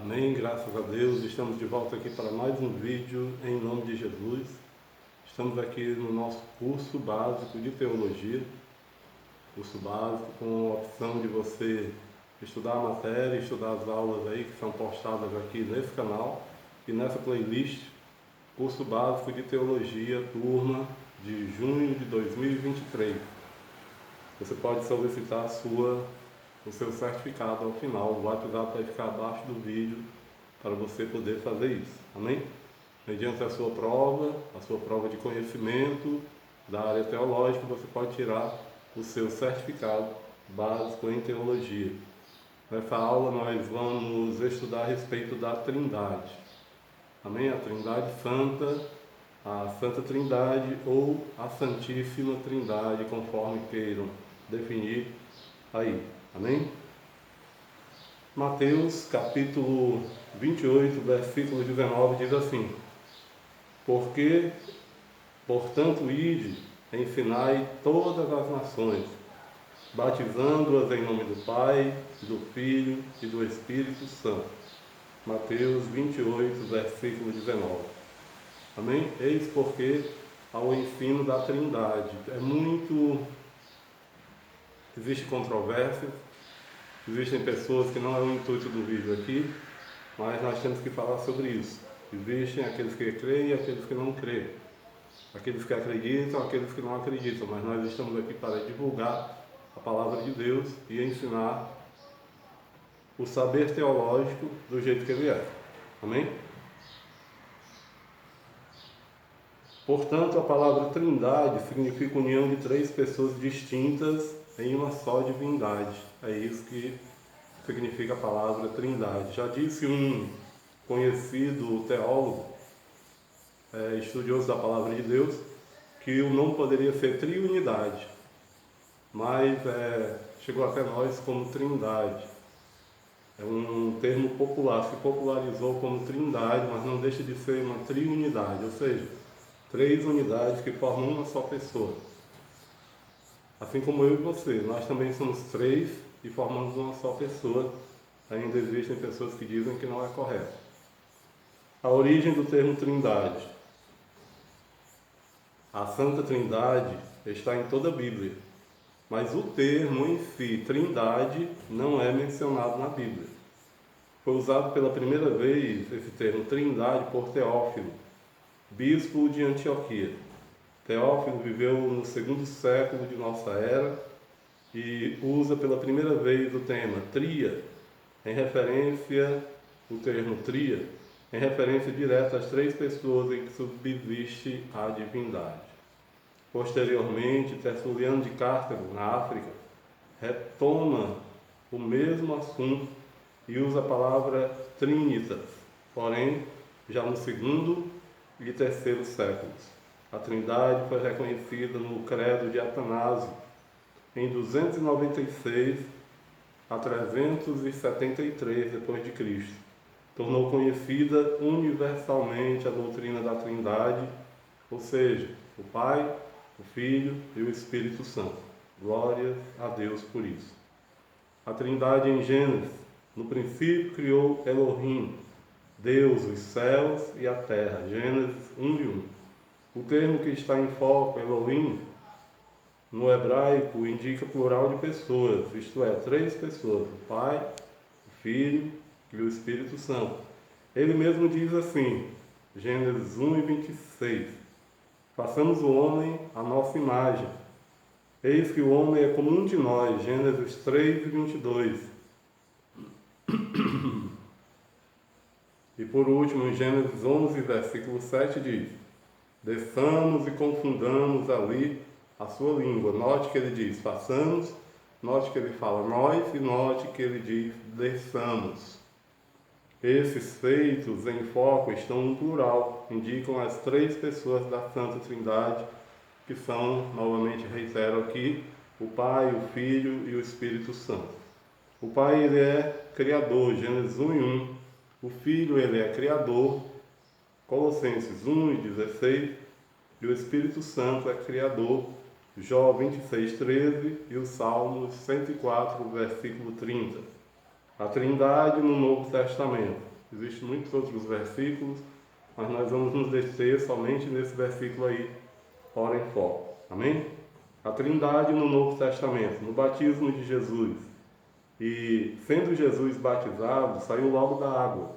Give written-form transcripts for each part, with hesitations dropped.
Amém, graças a Deus, estamos de volta aqui para mais um vídeo em nome de Jesus. Estamos aqui no nosso curso básico de teologia, curso básico com a opção de você estudar a matéria, estudar as aulas aí que são postadas aqui nesse canal e nessa playlist, curso básico de teologia, turma de junho de 2023. Você pode solicitar o seu certificado ao final. O WhatsApp vai ficar abaixo do vídeo para você poder fazer isso, amém? Mediante a sua prova de conhecimento da área teológica, você pode tirar o seu certificado básico em teologia. Nessa aula nós vamos estudar a respeito da Trindade, amém? A Trindade Santa, a Santa Trindade ou a Santíssima Trindade, conforme queiram definir aí, amém? Mateus capítulo 28, versículo 19 diz assim: Porque, portanto, ide, ensinai todas as nações, batizando-as em nome do Pai, do Filho e do Espírito Santo. Mateus 28, versículo 19. Amém? Eis porque ao ensino da Trindade existe controvérsia, existem pessoas que não é o intuito do vídeo aqui, mas nós temos que falar sobre isso. Existem aqueles que creem e aqueles que não creem, aqueles que acreditam, aqueles que não acreditam, mas nós estamos aqui para divulgar a palavra de Deus e ensinar o saber teológico do jeito que ele é. Amém? Portanto, a palavra Trindade significa união de três pessoas distintas em uma só divindade. É isso que significa a palavra Trindade. Já disse um conhecido teólogo, estudioso da palavra de Deus, que o nome poderia ser triunidade, mas chegou até nós como Trindade. É um termo popular, se popularizou como Trindade, mas não deixa de ser uma triunidade, ou seja, três unidades que formam uma só pessoa. Assim como eu e você, nós também somos três e formamos uma só pessoa. Ainda existem pessoas que dizem que não é correto. A origem do termo Trindade. A Santa Trindade está em toda a Bíblia, mas o termo em si, Trindade, não é mencionado na Bíblia. Foi usado pela primeira vez esse termo Trindade por Teófilo, bispo de Antioquia. Teófilo viveu no segundo século de nossa era e usa pela primeira vez o termo tria, o termo tria, em referência direta às três pessoas em que subsiste a divindade. Posteriormente, Tertuliano de Cartago, na África, retoma o mesmo assunto e usa a palavra trinitas, porém, já no segundo e terceiro séculos. A Trindade foi reconhecida no Credo de Atanásio em 296 a 373 d.C. Tornou conhecida universalmente a doutrina da Trindade, ou seja, o Pai, o Filho e o Espírito Santo. Glórias a Deus por isso. A Trindade em Gênesis: no princípio criou Elohim, Deus, os céus e a terra. Gênesis 1:1. O termo que está em foco, Elohim, no hebraico indica plural de pessoas, isto é, três pessoas: o Pai, o Filho e o Espírito Santo. Ele mesmo diz assim, Gênesis 1:26: façamos o homem à nossa imagem. Eis que o homem é como um de nós. Gênesis 3:22. E por último, em Gênesis 11, versículo 7 diz: desçamos e confundamos ali a sua língua. Note que ele diz façamos, note que ele fala nós e note que ele diz desçamos. Esses feitos em foco estão no plural, indicam as três pessoas da Santa Trindade, que são, novamente reitero aqui, o Pai, o Filho e o Espírito Santo. O Pai, ele é Criador, Gênesis 1:1. O Filho, ele é Criador, Colossenses 1:16. E o Espírito Santo é Criador, Jó 26:13 e o Salmos 104, versículo 30. a Trindade no Novo Testamento. Existem muitos outros versículos, mas nós vamos nos deter somente nesse versículo aí, ora em foco. Amém? A Trindade no Novo Testamento, no batismo de Jesus. E sendo Jesus batizado, saiu logo da água.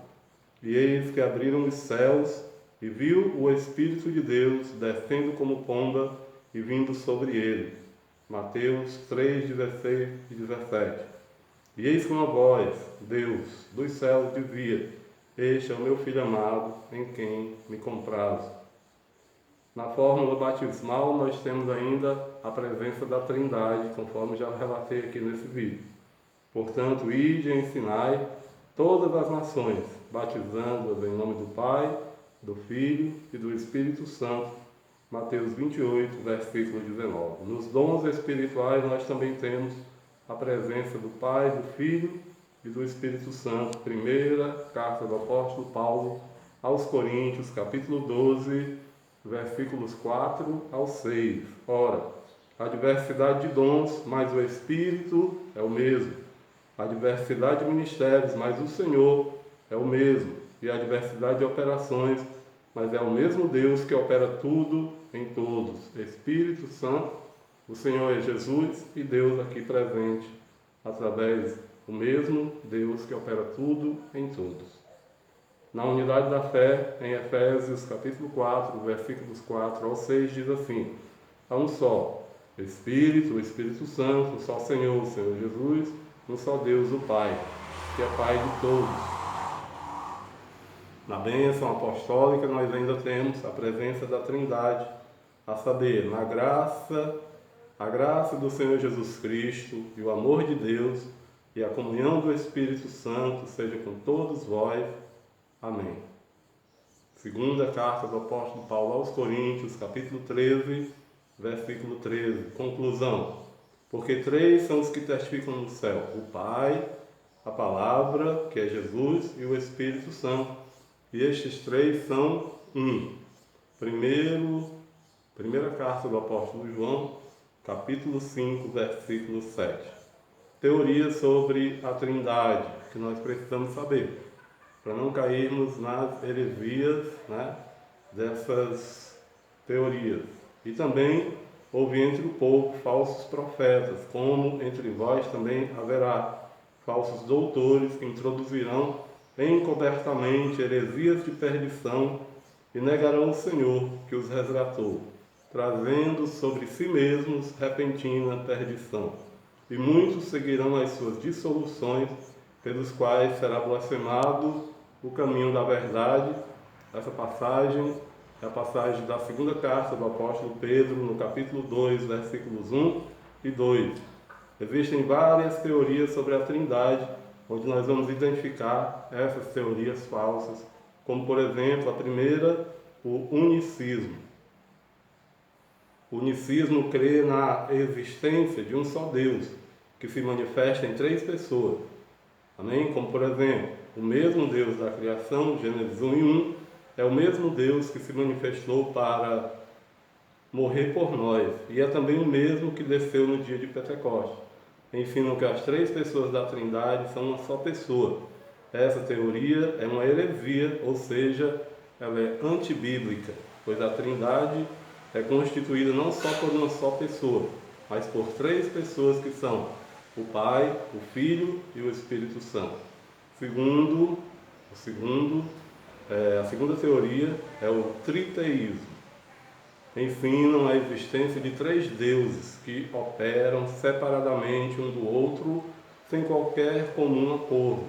E eis que abriram os céus, e viu o Espírito de Deus descendo como pomba e vindo sobre ele. Mateus 3, 16 e 17. E eis que uma voz, Deus, dos céus dizia: Este é o meu Filho amado, em quem me comprazo. Na fórmula batismal, nós temos ainda a presença da Trindade, conforme já relatei aqui nesse vídeo. Portanto, ide e ensinai todas as nações, batizando-as em nome do Pai, do Filho e do Espírito Santo. Mateus 28, versículo 19. Nos dons espirituais nós também temos a presença do Pai, do Filho e do Espírito Santo. Primeira carta do apóstolo Paulo aos Coríntios, capítulo 12, versículos 4 ao 6. Ora, a diversidade de dons, mas o Espírito é o mesmo. A diversidade de ministérios, mas o Senhor é o mesmo. E a diversidade de operações, mas é o mesmo Deus que opera tudo em todos. Espírito Santo, o Senhor é Jesus e Deus aqui presente, através do mesmo Deus que opera tudo em todos. Na unidade da fé, em Efésios capítulo 4, versículos 4 ao 6, diz assim: há um só Espírito, o Espírito Santo, um só Senhor, o Senhor Jesus, um só Deus, o Pai, que é Pai de todos. Na bênção apostólica nós ainda temos a presença da Trindade, a saber, a graça do Senhor Jesus Cristo e o amor de Deus e a comunhão do Espírito Santo seja com todos vós. Amém. Segunda carta do apóstolo Paulo aos Coríntios, capítulo 13, versículo 13. Conclusão. Porque três são os que testificam no céu: o Pai, a Palavra, que é Jesus, e o Espírito Santo. E estes três são um. Primeira carta do apóstolo João, capítulo 5, versículo 7. Teoria sobre a Trindade, que nós precisamos saber, para não cairmos nas heresias, dessas teorias. E também houve entre o povo falsos profetas, como entre vós também haverá falsos doutores que introduzirão encobertamente heresias de perdição e negarão o Senhor que os resgatou, trazendo sobre si mesmos repentina perdição. E muitos seguirão as suas dissoluções, pelos quais será blasfemado o caminho da verdade. Essa passagem é a passagem da segunda carta do apóstolo Pedro, no capítulo 2, versículos 1 e 2. Existem várias teorias sobre a Trindade, onde nós vamos identificar essas teorias falsas, como, por exemplo, a primeira, o unicismo. O unicismo crê na existência de um só Deus, que se manifesta em três pessoas. Amém? Como, por exemplo, o mesmo Deus da criação, Gênesis 1 e 1, é o mesmo Deus que se manifestou para morrer por nós, e é também o mesmo que desceu no dia de Pentecostes. Ensinam que as três pessoas da Trindade são uma só pessoa. Essa teoria é uma heresia, ou seja, ela é antibíblica, pois a Trindade é constituída não só por uma só pessoa, mas por três pessoas que são o Pai, o Filho e o Espírito Santo. A segunda teoria é o triteísmo. Ensinam a existência de três deuses que operam separadamente um do outro, sem qualquer comum acordo.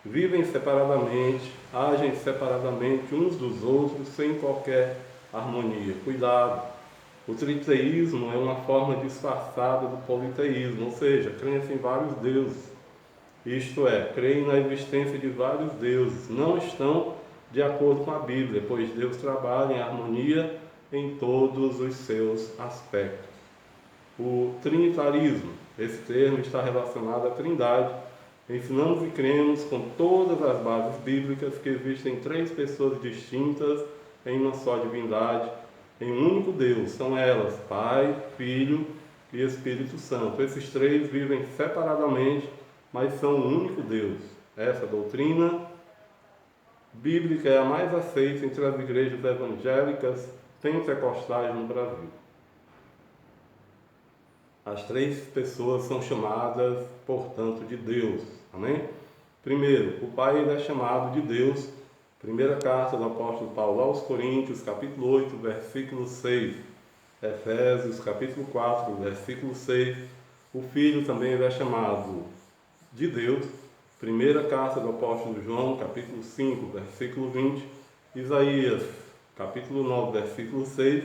Vivem separadamente, agem separadamente uns dos outros, sem qualquer harmonia. Cuidado! O triteísmo é uma forma disfarçada do politeísmo, ou seja, creem-se em vários deuses. Isto é, creem na existência de vários deuses. Não estão de acordo com a Bíblia, pois Deus trabalha em harmonia em todos os seus aspectos. O trinitarismo, esse termo está relacionado à Trindade. Ensinamos e cremos com todas as bases bíblicas que existem três pessoas distintas em uma só divindade, em um único Deus. São elas Pai, Filho e Espírito Santo. Esses três vivem separadamente, mas são um único Deus. Essa doutrina bíblica é a mais aceita entre as igrejas evangélicas pentecostais no Brasil. As três pessoas são chamadas, portanto, de Deus. Amém? Primeiro, o Pai é chamado de Deus. Primeira carta do apóstolo Paulo aos Coríntios, capítulo 8, versículo 6. Efésios, capítulo 4, versículo 6. O Filho também é chamado de Deus. Primeira carta do apóstolo João, capítulo 5, versículo 20. Isaías, capítulo 9, versículo 6.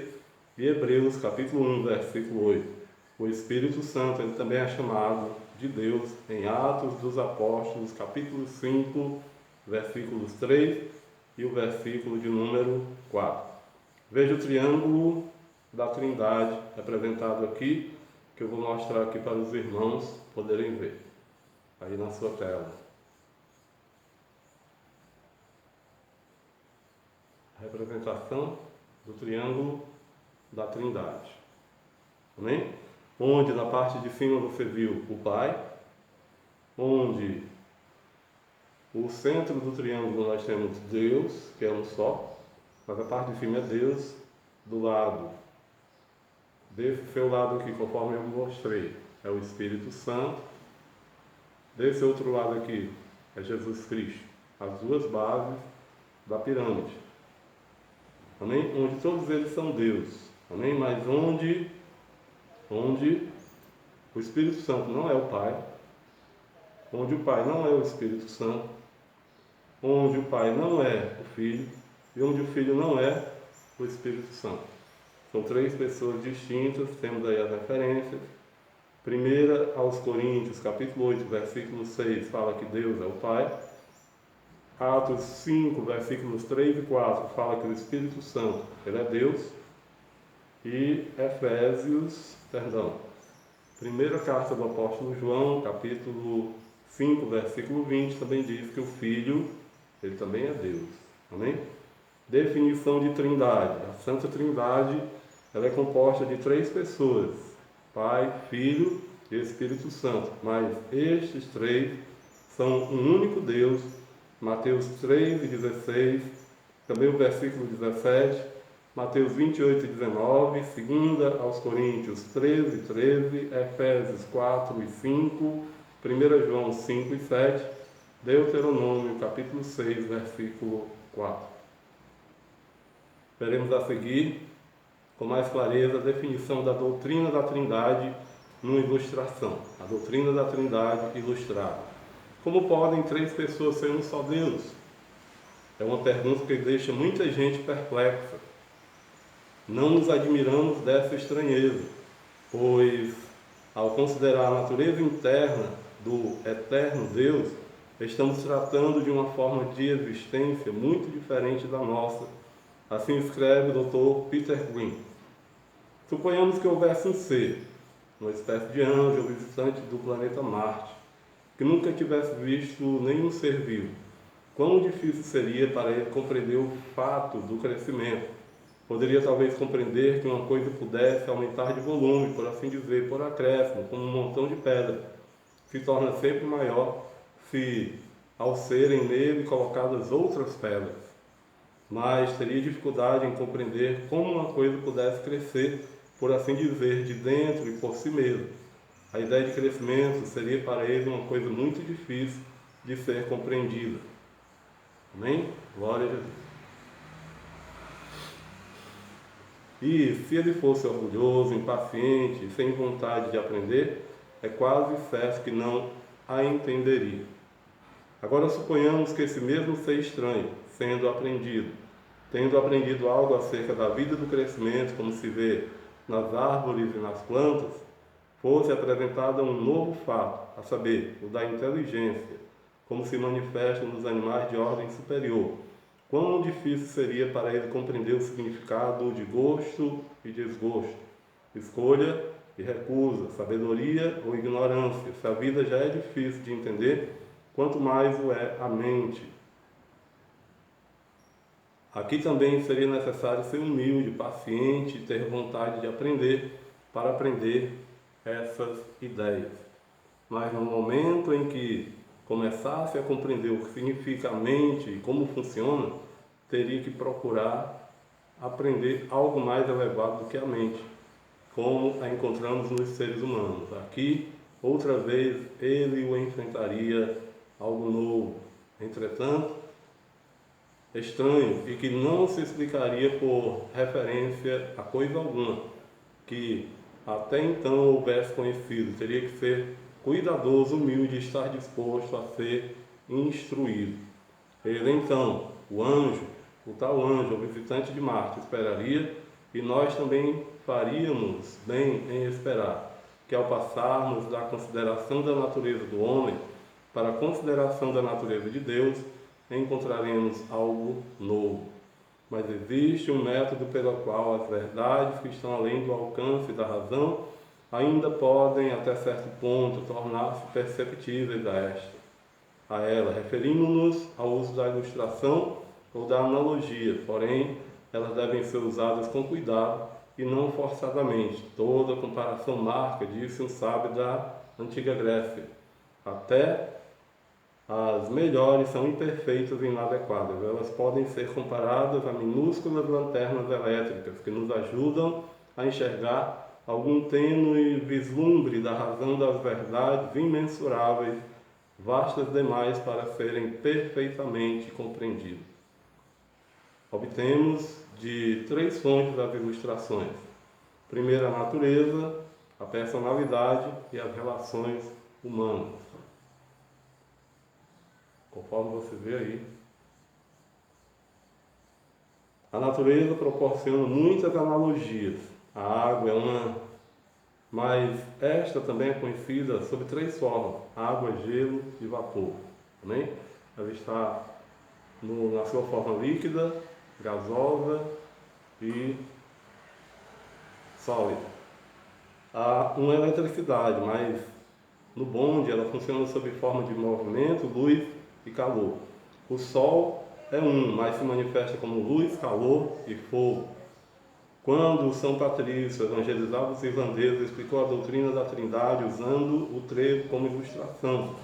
E Hebreus, capítulo 1, versículo 8. O Espírito Santo ele também é chamado de Deus em Atos dos Apóstolos, capítulo 5, versículos 3 e o versículo de número 4. Veja o triângulo da Trindade representado aqui, que eu vou mostrar aqui para os irmãos poderem ver, aí na sua tela. A representação do triângulo da Trindade. Amém? Onde na parte de cima você viu o Pai, onde o centro do triângulo nós temos Deus, que é um só, mas a parte de cima é Deus, do lado, desse seu lado aqui, conforme eu mostrei, é o Espírito Santo, desse outro lado aqui é Jesus Cristo, as duas bases da pirâmide, amém? Onde todos eles são Deus, amém? Mas onde o Espírito Santo não é o Pai, onde o Pai não é o Espírito Santo, onde o Pai não é o Filho e onde o Filho não é o Espírito Santo. São três pessoas distintas, temos aí as referências. Primeira aos Coríntios, capítulo 8, versículo 6, fala que Deus é o Pai. Atos 5, versículos 3 e 4, fala que o Espírito Santo ele é Deus. E primeira carta do apóstolo João, capítulo 5, versículo 20, também diz que o Filho, ele também é Deus. Amém? Definição de Trindade. A Santa Trindade, ela é composta de três pessoas, Pai, Filho e Espírito Santo. Mas estes três são um único Deus. Mateus 3:16, também o versículo 17, Mateus 28:19, 2 aos Coríntios 13:13, Efésios 4:5, 1 João 5:7, Deuteronômio capítulo 6, versículo 4. Veremos a seguir, com mais clareza, a definição da doutrina da Trindade numa ilustração. A doutrina da Trindade ilustrada. Como podem três pessoas ser um só Deus? É uma pergunta que deixa muita gente perplexa. Não nos admiramos dessa estranheza, pois, ao considerar a natureza interna do eterno Deus, estamos tratando de uma forma de existência muito diferente da nossa. Assim escreve o Dr. Peter Green. Suponhamos que houvesse um ser, uma espécie de anjo ou visitante do planeta Marte, que nunca tivesse visto nenhum ser vivo. Quão difícil seria para ele compreender o fato do crescimento? Poderia talvez compreender que uma coisa pudesse aumentar de volume, por assim dizer, por acréscimo, como um montão de pedra. Se torna sempre maior se, ao serem nele colocadas outras pedras. Mas teria dificuldade em compreender como uma coisa pudesse crescer, por assim dizer, de dentro e por si mesma. A ideia de crescimento seria para ele uma coisa muito difícil de ser compreendida. Amém? Glória a Jesus. E se ele fosse orgulhoso, impaciente, sem vontade de aprender, é quase certo que não a entenderia. Agora suponhamos que esse mesmo ser estranho, tendo aprendido algo acerca da vida do crescimento, como se vê nas árvores e nas plantas, fosse apresentado um novo fato, a saber, o da inteligência, como se manifesta nos animais de ordem superior. Quão difícil seria para ele compreender o significado de gosto e desgosto, escolha e recusa, sabedoria ou ignorância. Se a vida já é difícil de entender, quanto mais o é a mente. Aqui também seria necessário ser humilde, paciente e ter vontade de aprender para aprender essas ideias. mas no momento em que começasse a compreender o que significa a mente e como funciona, teria que procurar aprender algo mais elevado do que a mente, como a encontramos nos seres humanos. Aqui, outra vez, ele o enfrentaria algo novo, entretanto, estranho, e que não se explicaria por referência a coisa alguma, que até então houvesse conhecido. Teria que ser cuidadoso, humilde e estar disposto a ser instruído. Ele então, o anjo, o tal anjo, o visitante de Marte, esperaria, e nós também faríamos bem em esperar que, ao passarmos da consideração da natureza do homem para a consideração da natureza de Deus, encontraremos algo novo. Mas existe um método pelo qual as verdades que estão além do alcance da razão ainda podem, até certo ponto, tornar-se perceptíveis a ela. Referimos-nos ao uso da ilustração ou da analogia, porém, elas devem ser usadas com cuidado e não forçadamente. Toda comparação marca, disse um sábio da antiga Grécia. Até as melhores são imperfeitas e inadequadas. Elas podem ser comparadas a minúsculas lanternas elétricas que nos ajudam a enxergar algum tênue vislumbre da razão das verdades imensuráveis, vastas demais para serem perfeitamente compreendidas. Obtemos de 3 fontes as ilustrações. Primeiro, a natureza, a personalidade e as relações humanas. Conforme você vê aí, a natureza proporciona muitas analogias. A água é uma, mas esta também é conhecida sob 3 formas: água, gelo e vapor. Também ela está na sua forma líquida, gasosa e sólida. Há uma eletricidade, mas no bonde ela funciona sob forma de movimento, luz e calor. O Sol é mas se manifesta como luz, calor e fogo. Quando São Patrício evangelizava os irlandeses, explicou a doutrina da Trindade usando o trevo como ilustração.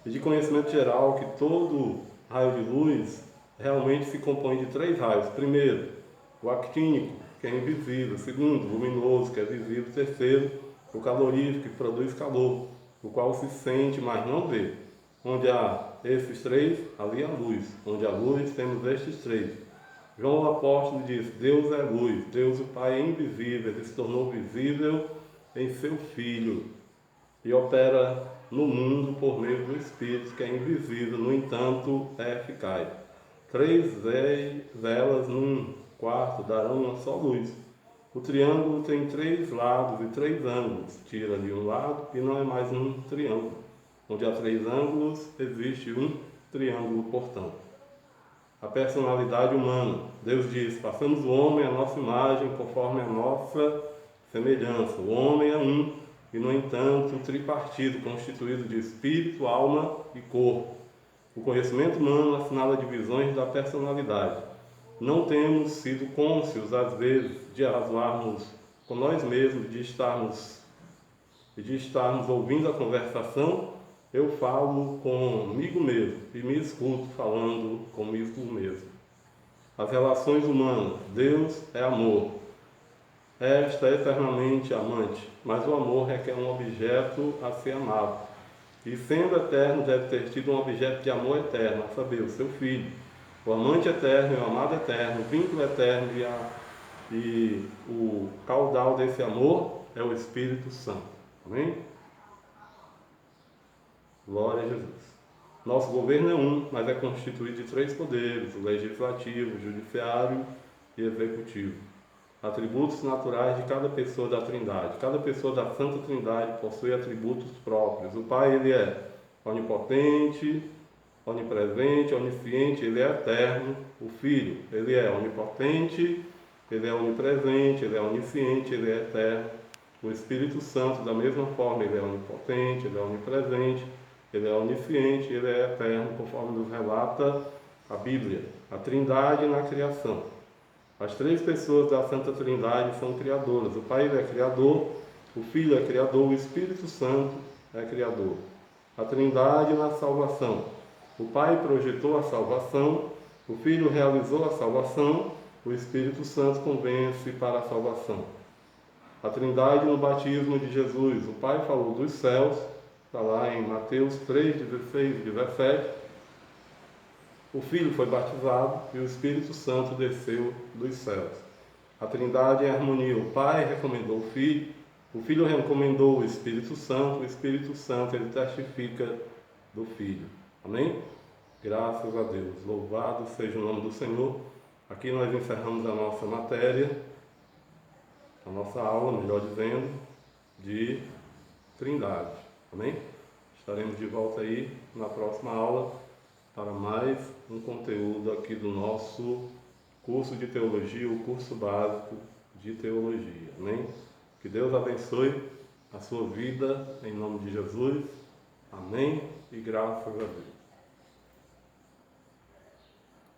E de conhecimento geral que todo raio de luz realmente se compõe de 3 raios. Primeiro, o actínico, que é invisível. Segundo, o luminoso, que é visível. Terceiro, o calorífico, que produz calor, o qual se sente, mas não vê. Onde há esses 3, ali há luz. Onde há luz, temos estes 3. João o apóstolo diz: Deus é luz, Deus o Pai é invisível, ele se tornou visível em seu Filho e opera no mundo por meio do Espírito, que é invisível, no entanto é eficaz. 3 velas num quarto darão uma só luz. O triângulo tem 3 lados e 3 ângulos. Tira ali um lado e não é mais um triângulo. Onde há 3 ângulos, existe um triângulo, portanto. A personalidade humana. Deus diz: façamos o homem à nossa imagem, conforme a nossa semelhança. O homem é e, no entanto, tripartido, constituído de espírito, alma e corpo. O conhecimento humano assinala divisões da personalidade. Não temos sido cônscios, às vezes, de arrazoarmos com nós mesmos, de estarmos ouvindo a conversação. Eu falo comigo mesmo e me escuto falando comigo mesmo. As relações humanas. Deus é amor. Esta é eternamente amante, mas o amor requer um objeto a ser amado. E sendo eterno, deve ter tido um objeto de amor eterno, a saber, o seu filho. O amante eterno, o amado eterno, o vínculo eterno e o caudal desse amor é o Espírito Santo. Amém? Glória a Jesus. Nosso governo é mas é constituído de 3 poderes: o legislativo, o judiciário e o executivo. Atributos naturais de cada pessoa da Trindade. Cada pessoa da Santa Trindade possui atributos próprios. O Pai, ele é onipotente, onipresente, onisciente, ele é eterno. O Filho, ele é onipotente, ele é onipresente, ele é onisciente, ele é eterno. O Espírito Santo, da mesma forma, ele é onipotente, ele é onipresente, ele é onisciente, ele é eterno, conforme nos relata a Bíblia. A Trindade na criação. As 3 pessoas da Santa Trindade são criadoras. O Pai, ele é criador, o Filho é criador, o Espírito Santo é criador. A Trindade na salvação. O Pai projetou a salvação, o Filho realizou a salvação, o Espírito Santo convence para a salvação. A Trindade no batismo de Jesus. O Pai falou dos céus, está lá em Mateus 3, 16 e 17. O Filho foi batizado e o Espírito Santo desceu dos céus. A Trindade em harmonia. O Pai recomendou o Filho recomendou o Espírito Santo ele testifica do Filho. Amém? Graças a Deus. Louvado seja o nome do Senhor. Aqui nós encerramos a nossa matéria, a nossa aula, melhor dizendo, de Trindade. Amém? Estaremos de volta aí na próxima aula para mais um conteúdo aqui do nosso curso de teologia, o curso básico de teologia. Amém? Que Deus abençoe a sua vida em nome de Jesus. Amém? E graças a Deus.